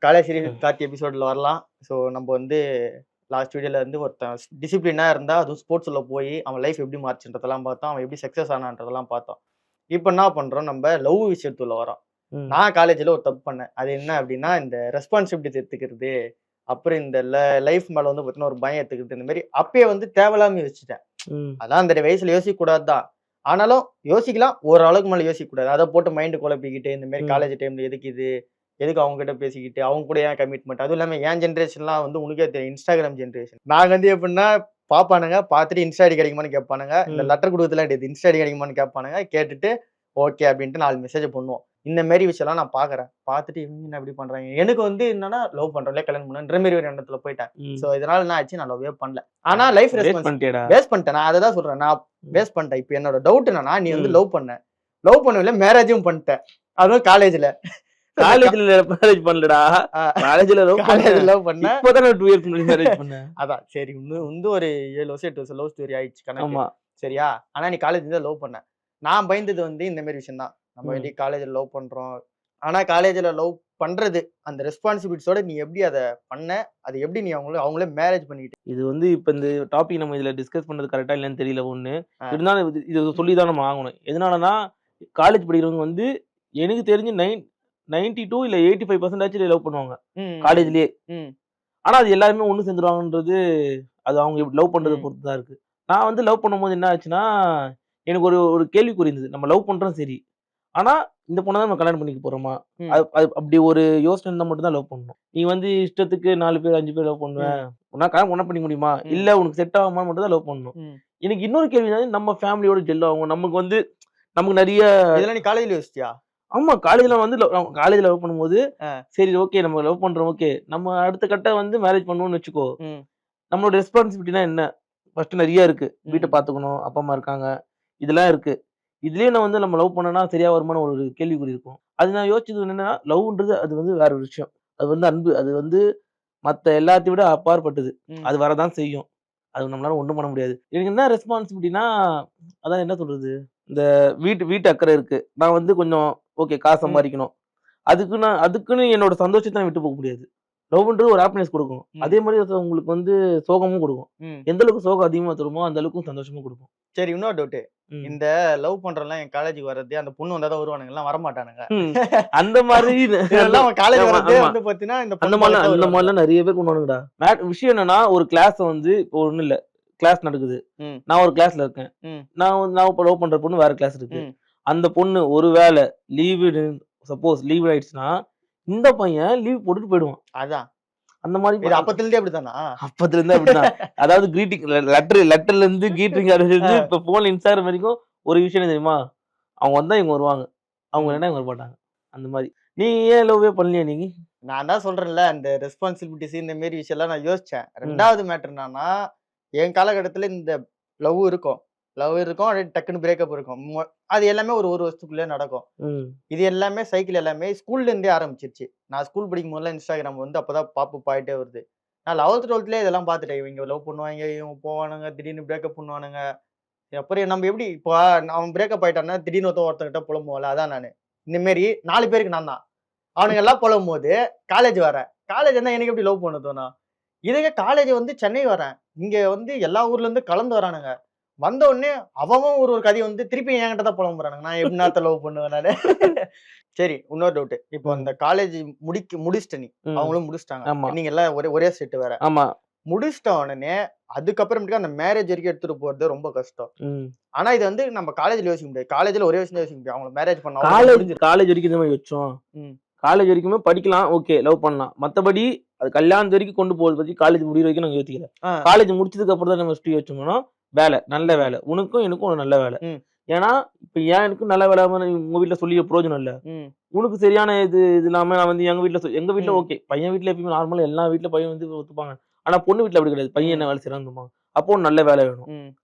College serious Karthi எபிசோட்ல வரலாம். So நம்ம வந்து லாஸ்ட் வீடியோல இருந்து ஒருத்தன் டிசிப்ளினா இருந்தா அதுவும் ஸ்போர்ட்ஸ்ல போய் அவன் லைஃப் எப்படி மாறுச்சுன்றதெல்லாம் பார்த்தோம். அவன் எப்படி சக்சஸ் ஆனான்றதெல்லாம் பார்த்தோம். இப்போ என்ன பண்றோம், நம்ம லவ் விஷயத்துக்குள்ள வரோம். நான் காலேஜ்ல ஒரு தப்பு பண்ணேன். அது என்ன அப்படின்னா, இந்த ரெஸ்பான்சிபிலிட்டி எடுத்துக்கிறது, அப்புறம் இந்த லைஃப் மேல வந்து பார்த்தீங்கன்னா ஒரு பயம் எடுத்துக்கிறது, இந்த மாதிரி அப்பயே வந்து தேவையில்லாம யோசிச்சிட்டேன். அதான் அந்த வயசுல யோசிக்க கூடாதுதான். ஆனாலும் யோசிக்கலாம், ஒரு அளவுக்கு மேல யோசிக்க கூடாது. அதை போட்டு மைண்ட் குழப்பிக்கிட்டு இந்த மாதிரி காலேஜ் டைம்ல எதுக்கு அவங்க கிட்ட பேசிக்கிட்டு அவங்க கூட ஏன் கமிட்மெண்ட், அதுவும் இல்லாம என் ஜென்ரேஷன்லாம் வந்து உனக்கே தெரியும், இன்ஸ்டாகிராம் ஜென்ரேஷன். நாங்க வந்து எப்படின்னா பாப்பானுங்க, பார்த்துட்டு இன்ஸ்டா ஐடி கிடைக்குமான்னு கேட்பானுங்க. இந்த லெட்டர் கொடுக்கறதுலாம் கிடையாது, இன்ஸ்டா ஐடி கிடைக்குமான்னு கேட்பானுங்க. கேட்டுட்டு ஓகே அப்படின்ட்டு 4 மெசேஜ் பண்ணுவோம். இந்த மாதிரி விஷயம்லாம் நான் பாக்குறேன். பார்த்துட்டு இவங்க என்ன இப்படி பண்றாங்க, எனக்கு வந்து என்னன்னா லவ் பண்றோம்ல கல்யாணம் பண்ணன்ற மாதிரி ஒரு எண்ணத்துல போயிட்டேன். சோ இதனால என்ன ஆச்சு, நான் லவ்வே பண்ணல. ஆனா லைஃப் ரெஸ்பான்சிபிலிட்டி வேஸ்ட் பண்ணிட்டேன். நான் அதை தான் சொல்றேன், நான் வேஸ்ட் பண்ணிட்டேன். இப்போ என்னோட டவுட் என்னன்னா, நீ வந்து லவ் பண்ணவில்லை, மேரேஜும் பண்ணிட்டேன், அதுவும் காலேஜ்ல மேரேஜ் பண்ணலடா. காலேஜ்ல லவ் பண்ணேன். இப்போதான் 2 இயர்ஸ் முன்னாடி மேரேஜ் பண்ணேன். அதான் சரி, இன்னும் ஒரு 7 வருஷம் 8 வருஷம் லவ் ஸ்டோரி ஆயிடுச்சு கணக்கு. சரியா? ஆனா நீ காலேஜ்ல தான் லவ் பண்ண. நான் பயந்தது வந்து இந்த மாதிரி விஷயம் தான். நம்ம எப்படி காலேஜ்ல லவ் பண்றோம், ஆனா காலேஜ்ல லவ் பண்றது அந்த ரெஸ்பான்சிபிலிட்டியோட நீ எப்படி அதை பண்ண, அது எப்படி நீ அவங்களே மேரேஜ் பண்ணிட்டு. இது வந்து இப்ப இந்த டாபிக் நம்ம இதுல டிஸ்கஸ் பண்றது கரெக்டா இல்லன்னு தெரியல. ஒண்ணு இருந்தாலும் இது சொல்லிதான் நம்ம ஆகணும். எதனாலனா காலேஜ் படிக்கிறவங்க வந்து எனக்கு தெரிஞ்சு 92 இல்ல 85% லவ் பண்ணுவாங்க காலேஜ்லயே. ஆனா அது எல்லாருமே ஒண்ணு சேர்ந்துருவாங்கன்றது அது அவங்க லவ் பண்றதை பொறுத்து தான் இருக்கு. நான் வந்து லவ் பண்ணும்போது என்ன ஆச்சுன்னா, எனக்கு ஒரு கேள்விக்குறி இருந்தது. நம்ம லவ் பண்றோம் சரி, ஆனா இந்த பொண்ணை தான் நம்ம கல்யாணம் பண்ணிக்க போறோமா, அப்படி ஒரு யோசனை இருந்தா மட்டும் தான் லவ் பண்ணணும். நீ வந்து இஷ்டத்துக்கு 4 பேர் 5 பேர் லவ் பண்ணுவேன், உன்னா கல்யாணம் பண்ண பண்ணிக்க முடியுமா, இல்ல உனக்கு செட் ஆகுமா மட்டும் தான் லவ் பண்ணணும். எனக்கு இன்னொரு கேள்வி, நம்ம ஃபேமிலியோட ஜெல் ஆகும், நமக்கு நிறைய இதெல்லாம் நீ காலேஜ்ல யோசிச்சியா? ஆமா, காலேஜ்ல வந்து காலேஜ்ல லவ் பண்ணும்போது சரி ஓகே நம்ம லவ் பண்றோம், ஓகே நம்ம அடுத்த கட்ட வந்து மேரேஜ் பண்ணுவோம்னு வச்சுக்கோ. நம்மளோட ரெஸ்பான்சிபிலிட்டினா என்ன, ஃபர்ஸ்ட் நிறைய இருக்கு. வீட்டை பாத்துக்கணும், அப்பா அம்மா இருக்காங்க, இதெல்லாம் இருக்கு. இதுலயே நான் வந்து நம்ம லவ் பண்ணனா சரியா வருமான ஒரு கேள்விக்குறி இருக்கும். அது நான் யோசிச்சது என்னன்னா, லவ்ன்றது அது வந்து வேற ஒரு விஷயம். அது வந்து அன்பு, அது வந்து மத்த எல்லாத்தையும் விட அப்பாற்பட்டது. அது வரதான் செய்யும், அது நம்மளால ஒண்ணும் பண்ண முடியாது. எனக்கு என்ன ரெஸ்பான்சிபிலிட்டினா, அதான் என்ன சொல்றது, இந்த வீட்டு அக்கறை இருக்கு. நான் வந்து கொஞ்சம் ஓகே காசு சம்பாதிக்கணும், அதுக்குன்னு என்னோட சந்தோஷத்தை நான் விட்டு போக முடியாது. லவ்ன்றது ஒரு ஹாப்பினஸ் கொடுக்கும், அதே மாதிரி உங்களுக்கு வந்து சோகமும் கொடுக்கும். எந்த அளவுக்கு சோகம் அதிகமா தருமோ அந்த அளவுக்கு சந்தோஷமும் கொடுக்கும். சரி, இன்னொரு டவுட், இந்த லவ் பண்றலாம் என் காலேஜுக்கு வர்றது, அந்த பொண்ணு வந்தாதான் வருவானுங்க, எல்லாம் வரமாட்டானுங்க. அந்த மாதிரி காலேஜ் வரதே வந்து பாத்தீங்கன்னா அந்த மாதிரிலாம் நிறைய பேர் பண்ணுவானுங்கடா. விஷயம் என்னன்னா, ஒரு கிளாஸ் வந்து இப்போ ஒண்ணு இல்ல, கிளாஸ் நடக்குது, நான் ஒரு கிளாஸ்ல இருக்கேன், நான் லவ் பண்ற பொண்ணு வேற கிளாஸ் இருக்கு. அந்த பொண்ணு ஒருவேளை சப்போஸ் லீவ் ஆயிடுச்சுன்னா இந்த பையன் லீவ் போட்டுட்டு போயிடுவான். அதான் அந்த மாதிரி அப்பத்துல இருந்தே அப்படித்தானா? அப்பத்துல இருந்தே அப்படிதான். அதாவது கிரீட்டிங் லெட்டர்ல இருந்து கிரீட்டிங் இப்ப போன்ல இன்ஸ்டாகிராம் வரைக்கும் ஒரு விஷயம் தெரியுமா, அவங்க வந்தா இவங்க வருவாங்க, அவங்க என்ன இவங்க வரமாட்டாங்க. அந்த மாதிரி நீ ஏன் லவ்வே பண்ணலையா? நீங்க நான் தான் சொல்றேன்ல, அந்த ரெஸ்பான்சிபிலிட்டிஸ் இந்த மாதிரி விஷயம் எல்லாம் நான் யோசிச்சேன். ரெண்டாவது மேட்டர் என்னன்னா, என் காலகட்டத்துல இந்த லவ் இருக்கும், அப்படியே டக்குன்னு பிரேக்கப் இருக்கும். அது எல்லாமே ஒரு வருஷத்துக்குள்ளே நடக்கும். இது எல்லாமே சைக்கிள் எல்லாமே ஸ்கூல்ல இருந்தே ஆரம்பிச்சிருச்சு. நான் ஸ்கூல் படிக்கும் போதுலாம் இன்ஸ்டாகிராம் வந்து அப்பதான் பாப்பு ஆயிட்டே வருது. நான் 11th 12th இதெல்லாம் பார்த்துட்டேன். இவங்க லவ் பண்ணுவாங்க, இவங்க போவானுங்க, திடீர்னு பிரேக்கப் பண்ணுவானுங்க. அப்புறம் நம்ம எப்படி இப்போ அவன் பிரேக்கப் ஆயிட்டான்னா திடீர்னு ஒருத்தங்கிட்ட புலம்புவோம்ல, அதான் நானு. இந்த மாதிரி 4 பேருக்கு நான் தான். அவனுங்க எல்லாம் புலம்பும் போது காலேஜ் வரேன், காலேஜ் இருந்தா எனக்கு எப்படி லவ் பண்ண தோணும்? இதுக்கு காலேஜ் வந்து சென்னை வரேன், இங்க வந்து எல்லா ஊர்ல இருந்து கலந்து வரானுங்க. வந்த உடனே அவன் ஒரு கதையை வந்து திருப்பி என்கிட்ட தான் புலம்புறானுங்க, நான் எப்படி நேரத்தை லவ் பண்ணுவேன் நானு. சரி, இன்னொரு டவுட், இப்போ இந்த காலேஜ் முடிச்சிட்ட நீ, அவங்களும் முடிச்சிட்டாங்க, நீங்க எல்லாம் ஒரே செட் வேற. ஆமா, முடிச்சிட்ட உடனே அதுக்கப்புறமேட்டுக்கு அந்த மேரேஜ் வரைக்கும் எடுத்துட்டு போறது ரொம்ப கஷ்டம். ஆனா இது வந்து நம்ம காலேஜ்ல யோசிக்க முடியாது. காலேஜ்ல ஒரே விஷயம் யோசிக்க முடியாது, அவங்க மேரேஜ் பண்ண. காலேஜ் வரைக்கும் இந்த மாதிரி வச்சோம், காலேஜ் வரைக்குமே படிக்கலாம், ஓகே லவ் பண்ணலாம். மத்தபடி அது கல்யாணம் வரைக்கும் கொண்டு போறது பத்தி காலேஜ் முடிகிற வரைக்கும் நாங்க யோசிக்கல. காலேஜ் முடிச்சதுக்கு அப்புறம் தான் நம்ம ஃபர்ஸ்ட் யோசிச்சோம்னா வேலை, நல்ல வேலை, உனக்கும் எனக்கும் ஒரு நல்ல வேலை. ஏன்னா இப்ப எனக்கு நல்ல வேலை உங்க வீட்டுல சொல்லி பிரயோஜனம் இல்ல, உனக்கு சரியான இது இல்லாம நான் வந்து எங்க வீட்டுல ஓகே, பையன் வீட்டுல எப்பயுமே நார்மலா எல்லா வீட்டுல பையன் வந்து ஒத்துப்பாங்க. ஆனா பொண்ணு வீட்டுல அப்படி கிடையாது, பையன் என்ன வேலை செய்யறாங்க. அப்போ நல்ல வேலை வேணும்,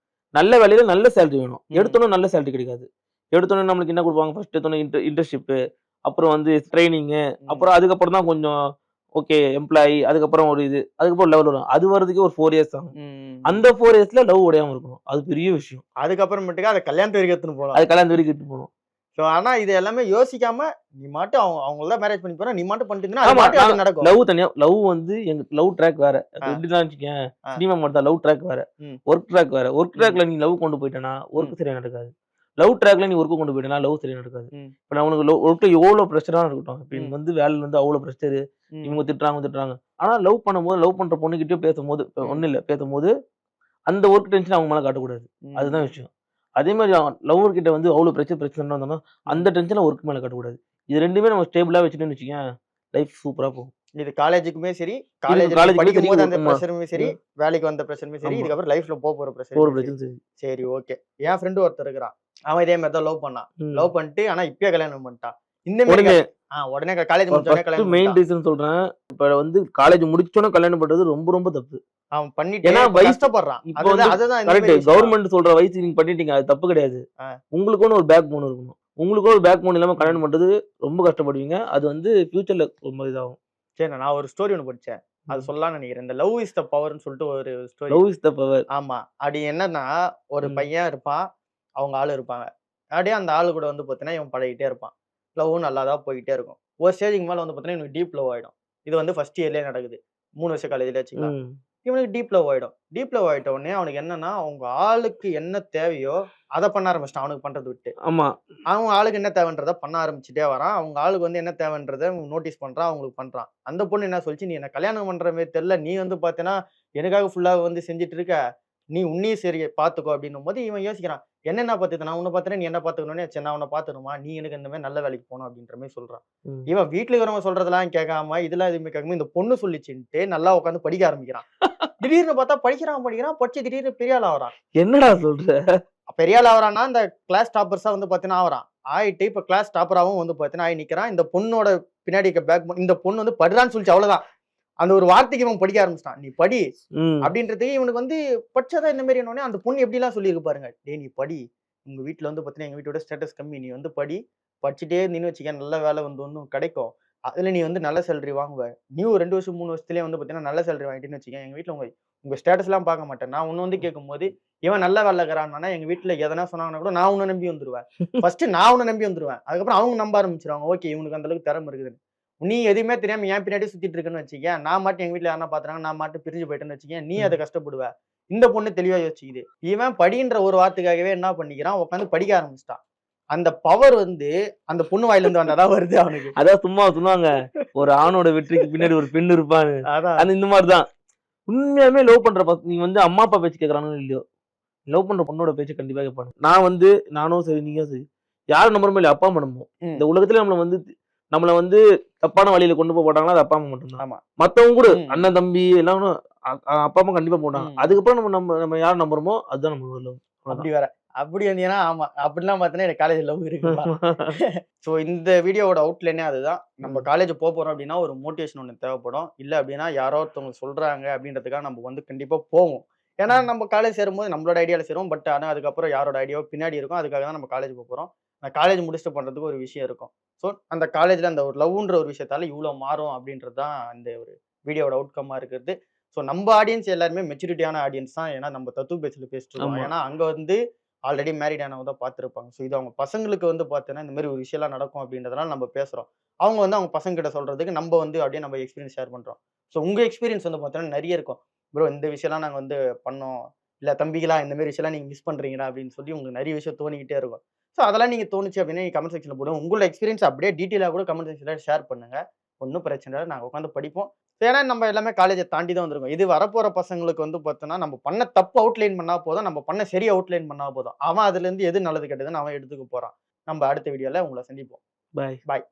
நல்ல வேலையில நல்ல சேலரி வேணும். எடுத்தோன்னு நல்ல சேலரி கிடைக்காது. எடுத்தோன்னு நம்மளுக்கு என்ன கொடுப்பாங்க, ஃபர்ஸ்ட் எடுத்தோன்னு இன்டர்ன்ஷிப், அப்புறம் வந்து ட்ரைனிங், அப்புறம் அதுக்கப்புறம் தான் கொஞ்சம் ஓகே எம்ப்ளாயி, அதுக்கப்புறம் ஒரு இது, அதுக்கப்புறம் லெவல் வரும். அது வரதுக்கு ஒரு 4 years ஆகும். அந்த 4 yearsல லவ் உடையாம இருக்கணும், அது பெரிய விஷயம். அதுக்கப்புறமேட்டுக்கு அதை கல்யாணத்து வரைக்கும் எடுத்துன்னு போகலாம், அது கல்யாணத்து வரைக்கும் எடுத்து போகணும். ஸோ ஆனா இது எல்லாமே யோசிக்காம நீ மாட்டு அவங்கள மேரேஜ் பண்ணி போற, நீ மாட்டு பண்ணிட்டு அது ஆமா மாட்டு அது நடக்கும். லவ் தனியா, லவ் வந்து எங்க லவ் ட்ராக் வேற. எப்படிதான் வச்சுக்கேன், சினிமா மட்டும் தான் லவ் ட்ராக் வேற, ஒர்க் ட்ராக் வேற. ஒர்க் ட்ராக்ல நீ லவ் கொண்டு போயிட்டேன்னா ஒர்க் சரியா நடக்காது. லவ் ட்ராக்ல நீ ஒர்க் கொண்டு போயிட்டேன்னா லவ் சரியா நடக்காது. இப்ப நான் உனக்கு ஒர்க்ல எவ்வளவு ப்ரெஷரா இருக்கட்டும், இப்ப எனக்கு வந்து வேலையில இருந்து அவ்வளவு ப்ரெஷர், இவங்க திட்டுறாங்க. ஆனா லவ் பண்ணும்போது, லவ் பண்ற பொண்ணுகிட்டயும் பேசும்போது, ஒண்ணு இல்ல பேசும்போது அந்த ஒர்க் டென்ஷன் அவங்க மேல காட்டக்கூடாது. அதுதான் விஷயம். அதே மாதிரி லவ்வர் கிட்ட வந்து அவ்வளவு பிரச்சனை வந்தாலும் அந்த டென்ஷனை ஒர்க் மேல காட்டக்கூடாது. இது ரெண்டுமே நம்ம ஸ்டேபிளா வச்சுட்டோம்னு வச்சுக்கேன், லைஃப் சூப்பரா போகும். இது காலேஜுக்குமே சரி, காலேஜுக்குமே படிக்கும் போது சரி, அந்த ஆமா. ப்ரெஷருமே சரி, வேலைக்கு வந்த ப்ரெஷருமே சரி, ஆமா. இதுக்கப்புறம் லைஃப்ல போற ஒரு ப்ரெஷர் பிரச்சனை சரி. சரி ஓகே. என் ஃப்ரெண்டு ஒருத்தர் இருக்கிறான். அவன் இதே மாதிரி தான் லவ் பண்ணான். லவ் பண்ணிட்டு ஆனா இப்பயே கல்யாணம் பண்ணிட்டான். இந்த மாதிரி உடனே உடனே காலேஜ் முடிச்ச உடனே ஃபர்ஸ்ட் கல்யாணம் மெயின் பண்ணிட்டான். ரீசன் சொல்றேன். இப்ப வந்து காலேஜ் முடிச்சோனே கல்யாணம் பண்றது ரொம்ப ரொம்ப தப்பு. அவன் பண்ணிட்டு ஏன்னா இப்ப வயசு கஷ்டப்படுறான். இப்ப வந்து அதுதான் இந்த கரெக்ட். மாதிரி விஷயம். கவர்மெண்ட் சொல்ற வயசு நீங்க பண்ணிட்டீங்க, அது தப்பு கிடையாது. உங்களுக்குன்னு ஒரு பேக் போன் இருக்கணும். உங்களுக்கும் ஒரு பேக் போன் இல்லாம கல்யாணம் பண்றது ரொம்ப கஷ்டப்படுவீங்க. அது வந்து ஃபியூச்சர்ல ரொம்ப இதாகும். சரி நான் ஒரு ஸ்டோரி ஒன்று படிச்சேன். அது சொல்லலாம்னு நினைக்கிறேன். இந்த லவ் இஸ் த பவர்னு சொல்லிட்டு ஒரு story. Love is the power. ஆமா. அப்படி என்னன்னா ஒரு பையன் இருப்பான், அவங்க ஆளு இருப்பாங்க. அப்படியே அந்த ஆளு கூட வந்து பார்த்தீங்கன்னா இவன் பழகிட்டே இருப்பான். லவ்வும் நல்லா தான் போயிட்டே இருக்கும். ஒரு ஸ்டேஜுக்கு மேல வந்து பார்த்தீங்கன்னா இவனுக்கு டீப் லவ் ஆயிடும். இது வந்து ஃபர்ஸ்ட் இயர்லயே நடக்குது. 3 வருஷம் காலேஜ்ல வச்சுக்கலாம். இவனுக்கு டீப் லவ் ஆயிடும். டீப் லவ் ஆயிட்ட உடனே அவனுக்கு என்னன்னா அவங்க ஆளுக்கு என்ன தேவையோ அதை பண்ண ஆரம்பிச்சிட்டான், அவனுக்கு பண்றது விட்டு. ஆமா. அவங்க ஆளுக்கு என்ன தேவைன்றத பண்ண ஆரம்பிச்சுட்டே வரான். அவங்க ஆளுக்கு வந்து என்ன தேவைன்றத நோட்டீஸ் பண்றான், அவங்களுக்கு பண்றான். அந்த பொண்ணு என்ன சொல்லிச்சு, நீ என்ன கல்யாணம் பண்ற மாதிரி தெரியல, நீ வந்து பார்த்தேன்னா எனக்காக ஃபுல்லா வந்து செஞ்சுட்டு இருக்க, நீ உன்னையும் சரி பார்த்துக்கோ அப்படின்னும் போது இவன் யோசிக்கிறான், என்ன பார்த்துக்க, நான் உன்னை பார்த்தேன்னா நீ என்ன பார்த்துக்கணும்னே, சரி நான் உன்னை பார்த்துக்கணுமா, நீ எனக்கு இந்த மாதிரி நல்ல வேலைக்கு போகணும் அப்படின்ற மாதிரி சொல்றான். இவன் வீட்டுல இருக்கிறவங்க சொல்றதெல்லாம் கேட்காம இதெல்லாம் எதுவுமே கேட்காம இந்த பொண்ணு சொல்லிச்சுன்ட்டு நல்லா உட்காந்து படிக்க ஆரம்பிக்கிறான். திடீர்னு பார்த்தா படிக்கிறான் படிச்சு திடீர்னு பெரிய ஆள் ஆகிறான். என்னடா சொல்ற? பெரிய ஆள் ஆகிறான்னா இந்த கிளாஸ் டாப்பர்ஸா வந்து பார்த்தீங்கன்னா ஆகிறான். ஆயிட்டு இப்ப கிளாஸ் டாப்பராகவும் வந்து பார்த்தீங்கன்னா ஆகி நிக்கிறான். இந்த பொண்ணோட பின்னாடி பேக் இந்த பொண்ணு வந்து படுறான்னு சொல்லிச்சு, அவ்வளவுதான். அந்த ஒரு வார்த்தைக்கு இவன் படிக்க ஆரம்பிச்சிட்டான், நீ படி அப்படின்றதுக்கு. இவனுக்கு வந்து படிச்சதா இந்த மாதிரி என்னோடனே அந்த பொண்ணு எப்படி எல்லாம் சொல்லியிருக்கு பாருங்க, டேய் நீ படி, உங்க வீட்டுல வந்து பார்த்தீங்கன்னா எங்க வீட்டோட ஸ்டேட்டஸ் கம்மி, நீ வந்து படி, படிச்சுட்டே இருந்தீன்னு வச்சுக்க நல்ல வேலை வந்து கிடைக்கும், அதுல நீ வந்து நல்ல சேலரி வாங்குவ, நீ ஒரு 2 வருஷம் 3 வருஷத்துலயே வந்து பார்த்தீங்கன்னா நல்ல சேலரி வாங்கிட்டேன்னு வச்சுக்க, எங்க வீட்டுல உங்க ஸ்டேட்டஸ் எல்லாம் பார்க்க மாட்டேன். நான் ஒன்னு வந்து கேட்கும் போது இவன் நல்ல வேலை இருக்கிறான்னா எங்க வீட்டுல எதனா சொன்னாங்கன்னா கூட நான் உன்னை நம்பி வந்துருவேன். ஃபர்ஸ்ட் நான் உன்னை நம்பி வந்துருவேன், அதுக்கப்புறம் அவங்க நம்ப ஆரம்பிச்சிருவாங்க, ஓகே இவனுக்கு அந்த அளவுக்கு திறமை இருக்குது. நீ எதுவுமே தெரியாம என் பின்னாடி சுத்திட்டு இருக்குன்னு வச்சுக்க, நான் மாட்டு எங்க வீட்டுல யாரா பாத்துறாங்க, நான் மாட்டு பிரிஞ்சு போயிட்டேன்னு வச்சுக்க, நீ அதை கஷ்டப்படுவ. இந்த பொண்ணு தெளிவா யோசிக்குது. இவன் படின்ற ஒரு வார்த்தைக்காகவே என்ன பண்ணிக்கிறான், உட்காந்து படிக்க ஆரம்பிச்சிட்டான். அந்த பவர் வந்து அந்த பொண்ணு வாயில இருந்து வந்தாதான் வருது அவனுக்கு. அதான் சும்மா சொல்லுவாங்க, ஒரு ஆணோட வெற்றிக்கு பின்னாடி ஒரு பெண் இருப்பான்னு. அது இந்த மாதிரிதான். உண்மையாலுமே லவ் பண்ற நீ வந்து அம்மா அப்பா பேச்சு கேட்கறானோ இல்லையோ, லவ் பண்ற பொண்ணோட பேச்சு கண்டிப்பா கேட்பாங்க. நானும் சரி, நீங்களும் சரி, யாரும் நம்புறமோ இல்லையா, அப்பா அம்மா நம்புவோம். இந்த உலகத்துல நம்மள வந்து தப்பான வழியில கொண்டு போக போட்டாங்கன்னா அது அப்பா அம்மா மட்டும்தான். மத்தவங்க கூட அண்ணன் தம்பி எல்லாம் அப்பா அம்மா கண்டிப்பா போட்டாங்க. அதுக்கப்புறம் நம்ம யாரும் நம்புறோமோ அதுதான் நம்ம லவ். அப்படி வர அப்படி வந்தீங்கன்னா ஆமா, அப்படிலாம் பார்த்தீங்கன்னா எனக்கு காலேஜ் லவ் இருக்கு. ஸோ இந்த வீடியோவோட அவுட்லைனே அதுதான். நம்ம காலேஜ் போறோம் அப்படின்னா ஒரு மோட்டிவேஷன் ஒன்று தேவைப்படும். இல்லை அப்படின்னா யாரோ ஒருத்தவங்க சொல்றாங்க அப்படின்றதுக்காக நம்ம வந்து கண்டிப்பா போவோம். ஏன்னா நம்ம காலேஜ் சேரும்போது நம்மளோட ஐடியாவில் சேரும். பட் ஆனால் அதுக்கப்புறம் யாரோட ஐடியாவோ பின்னாடி இருக்கும். அதுக்காக தான் நம்ம காலேஜ் போறோம். நான் காலேஜ் முடிச்சுட்டு பண்றதுக்கு ஒரு விஷயம் இருக்கும். ஸோ அந்த காலேஜ்ல அந்த ஒரு லவ்ன்ற ஒரு விஷயத்தால இவ்வளோ மாறும் அப்படின்றது தான் இந்த ஒரு வீடியோட அவுட்கம்மா இருக்கிறது. ஸோ நம்ம ஆடியன்ஸ் எல்லாருமே மெச்சூரிட்டியான ஆடியன்ஸ் தான். ஏன்னா நம்ம தத்துவ பேச்சில் பேசிட்டு இருக்கோம். ஏன்னா அங்க வந்து ஆல்ரெடி மேரிட் ஆனவங்க தான் பார்த்துருப்பாங்க. ஸோ இது அவங்க பசங்களுக்கு வந்து பார்த்தீங்கன்னா இந்த மாதிரி ஒரு விஷயம்லாம் நடக்கும் அப்படின்றதுனால நம்ம பேசுறோம். அவங்க வந்து அவங்க பசங்க கிட்ட சொல்றதுக்கு நம்ம வந்து அப்படியே நம்ம எக்ஸ்பீரியன்ஸ் ஷேர் பண்றோம். ஸோ உங்க எக்ஸ்பீரியன்ஸ் வந்து பார்த்தீங்கன்னா நிறைய இருக்கும். ப்ரோ இந்த விஷயம்லாம் நாங்கள் வந்து பண்ணோம், இல்லை தம்பிகளா இந்த மாதிரி விஷயம்லாம் நீங்கள் மிஸ் பண்றீங்களா அப்படின்னு சொல்லி உங்களுக்கு நிறைய விஷயம் தோணிக்கிட்டே இருக்கும். ஸோ அதெல்லாம் நீங்கள் தோணுச்சு அப்படின்னா நீங்கள் கமெண்ட் செக்ஷனில் போடுவோம். உங்களோட எக்ஸ்பீரியன்ஸ் அப்படியே டீட்டெயிலாக கூட கமெண்ட் செக்ஷனில் ஷேர் பண்ணுங்க. ஒன்றும் பிரச்சனை இல்லை, நாங்கள் உட்காந்து படிப்போம். ஏன்னா நம்ம எல்லாமே காலேஜை தாண்டி தான் வந்திருக்கோம். இது வரப்போற பசங்களுக்கு வந்து பார்த்தோன்னா நம்ம பண்ண தப்பு அவுட்லைன் பண்ணா போதும், நம்ம பண்ண சரியா அவுட்லைன் பண்ணா போதும். அவன் அதுல இருந்து எது நல்லது கெட்டதுன்னு அவன் எடுத்துக்க போறான். நம்ம அடுத்த வீடியோல உங்களை சந்திப்போம். பாய். பாய்.